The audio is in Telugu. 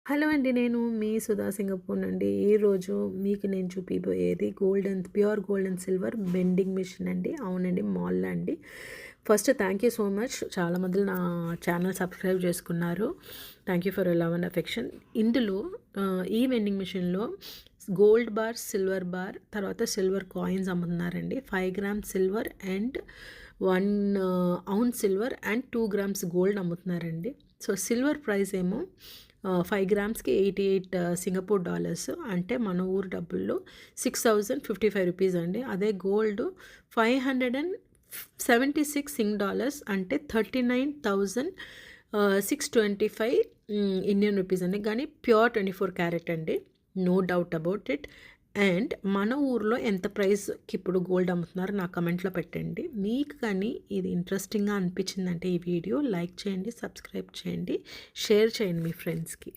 హలో అండి. నేను మీ సుధా సింగపూర్ నుండి. ఈరోజు మీకు నేను చూపిపోయేది pure gold and silver vending machine అండి. అవునండి, మాల్‌లో అండి. First thank you so much. చాలామంది నా ఛానల్ సబ్స్క్రైబ్ చేసుకున్నారు. Thank you for your love and affection. ఇందులో ఈ వెండింగ్ మిషన్‌లో గోల్డ్ బార్, సిల్వర్ బార్, తర్వాత సిల్వర్ కాయిన్స్ అమ్ముతున్నారండి. 5 grams silver and 1 ounce silver and 2 grams gold అమ్ముతున్నారండి. సో సిల్వర్ ప్రైస్ ఏమో 5 గ్రామ్స్‌కి 88 సింగపూర్ డాలర్స్, అంటే మన ఊరు డబ్బుల్లో 6055 రూపీస్ అండి. అదే గోల్డ్ 576 సింగ్ డాలర్స్, అంటే 39,625 ఇండియన్ రూపీస్ అండి. కానీ ప్యూర్ 24 క్యారెట్ అండి, no doubt about it. And మన ఊర్లో ఎంత ప్రైస్కి ఇప్పుడు గోల్డ్ అమ్ముతున్నారో నా కమెంట్లో పెట్టండి. మీకు కానీ ఇది ఇంట్రెస్టింగ్గా అనిపించిందంటే ఈ వీడియో లైక్ చేయండి, సబ్స్క్రైబ్ చేయండి, షేర్ చేయండి మీ ఫ్రెండ్స్కి.